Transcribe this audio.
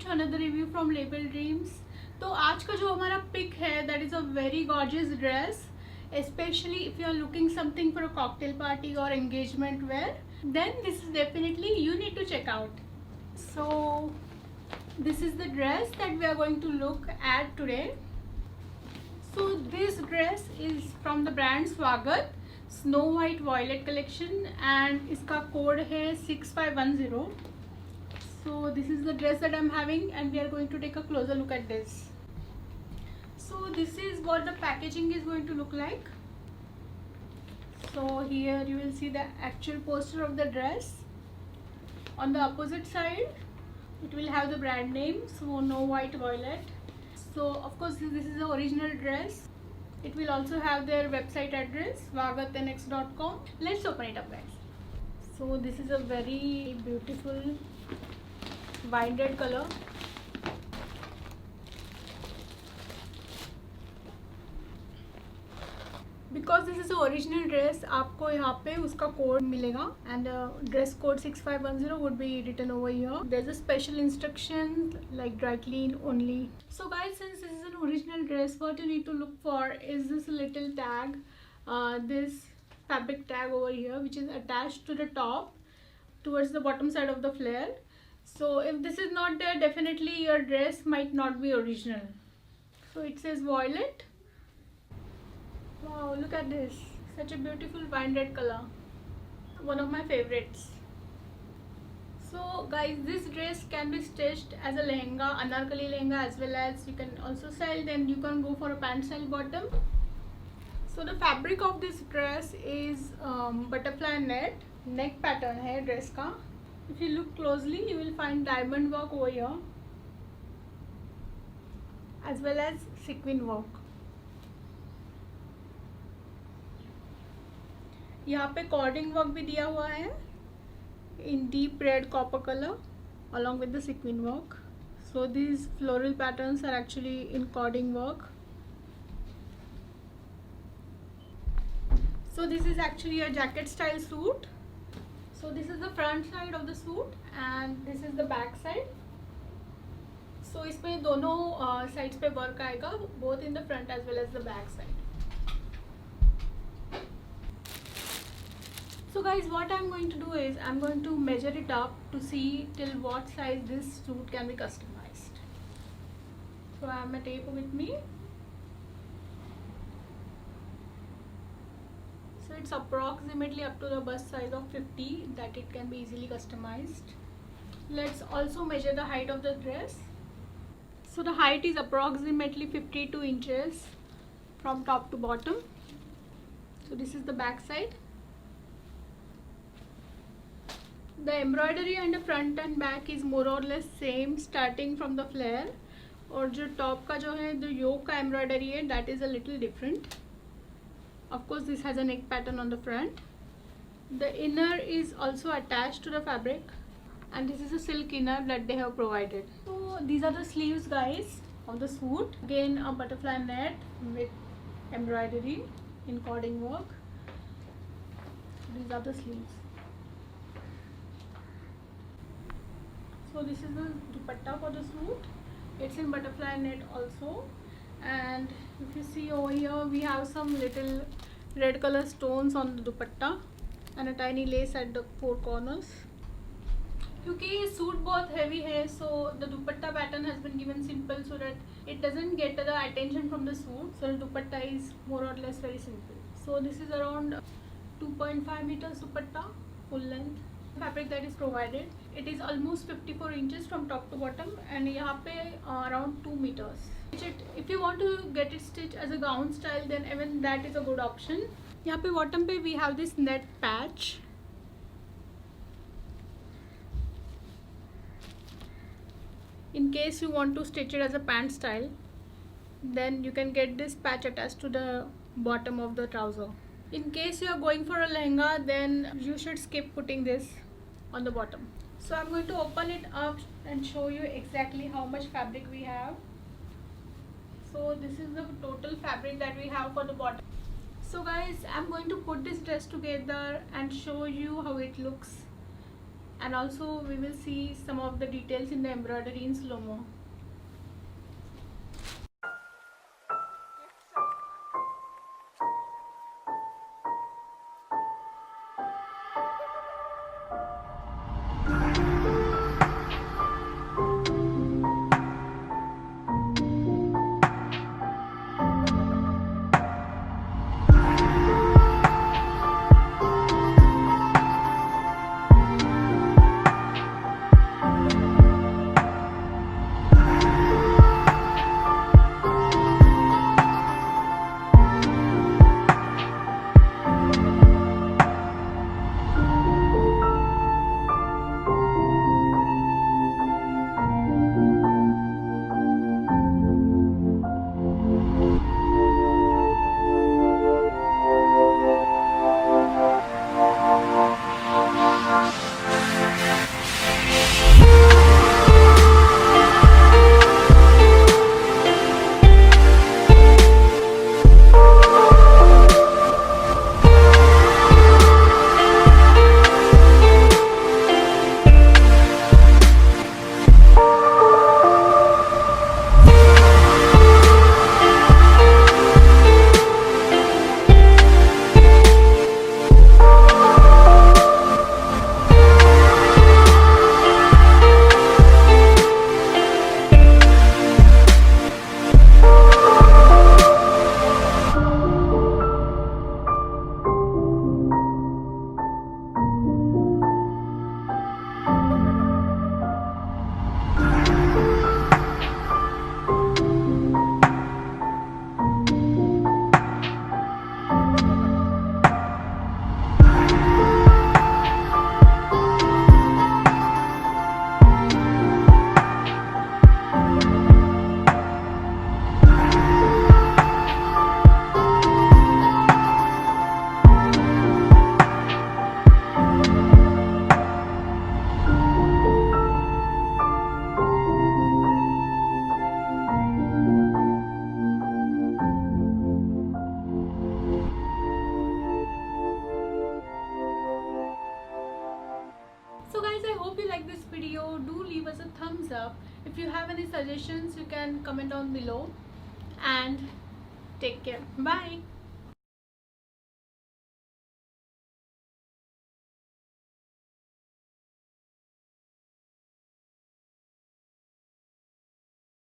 to another review from Label Dreams. तो आज का जो हमारा पिक है that is a very gorgeous dress, especially if you are looking something for a cocktail party or engagement wear, then this is definitely you need to check out. So this is the dress that we are going to look at today. So this dress is from the brand Swagat Snow White Violet collection and इसका code है 6510. So this is the dress that I'm having and we are going to take a closer look at this. So this is what the packaging is going to look like. So here you will see the actual poster of the dress. On the opposite side it will have the brand name Snow White Violet. So of course this is the original dress. It will also have their website address swagatenx.com. Let's open it up, guys. So this is a very beautiful wine red color. Because this is the original dress, आपको यहाँ पे उसका code मिलेगा and dress code 6510 would be written over here. There's a special instruction like dry clean only. So guys, since this is an original dress, what you need to look for is this little tag, this fabric tag over here, which is attached to the top towards the bottom side of the flare. So if this is not there, definitely your dress might not be original. So it says violet. Wow, look at this. Such a beautiful wine red color. One of my favorites. So guys, this dress can be stitched as a lehenga, anarkali lehenga, as well as you can also sell, then you can go for a pant style bottom. So the fabric of this dress is butterfly net. Neck pattern hai dress ka. If you look closely, you will find diamond work over here as well as sequin work. यहाँ पे cording work भी दिया हुआ है in deep red copper color along with the sequin work. So these floral patterns are actually in cording work. So this is actually a jacket style suit. So this is the front side of the suit and this is the back side. So इसमें दोनों sides पे work आएगा, both in the front as well as the back side. So guys, what I'm going to do is I'm going to measure it up to see till what size this suit can be customized. So I have my tape with me. So it's approximately up to the bust size of 50 that it can be easily customized. Let's also measure the height of the dress. So the height is approximately 52 inches from top to bottom. So this is the back side. The embroidery and the front and back is more or less same starting from the flare. और जो top का जो है the yoke का embroidery है that is a little different. Of course this has a neck pattern on the front. The inner is also attached to the fabric and this is a silk inner that they have provided. So these are the sleeves, guys, of the suit. Again a butterfly net with embroidery in cording work. These are the sleeves. So this is the dupatta for the suit. It's in butterfly net also. And if you see over here, we have some little red color stones on the dupatta and a tiny lace at the four corners. क्योंकि ये suit बहुत heavy है, so the dupatta pattern has been given simple so that it doesn't get the attention from the suit. So the dupatta is more or less very simple. So this is around 2.5 meters dupatta full length. Fabric that is provided, it is almost 54 inches from top to bottom and यहाँ पे around 2 meters. If you want to get it stitched as a gown style, then even that is a good option. यहाँ पे bottom पे we have this net patch. In case you want to stitch it as a pant style, then you can get this patch attached to the bottom of the trouser. In case you are going for a lehenga, then you should skip putting this on the bottom. So I'm going to open it up and show you exactly how much fabric we have. So this is the total fabric that we have for the bottom. So guys, I'm going to put this dress together and show you how it looks and also we will see some of the details in the embroidery in slow-mo. So guys, I hope you like this video. Do leave us a thumbs up. If you have any suggestions, you can comment down below, and take care. Bye.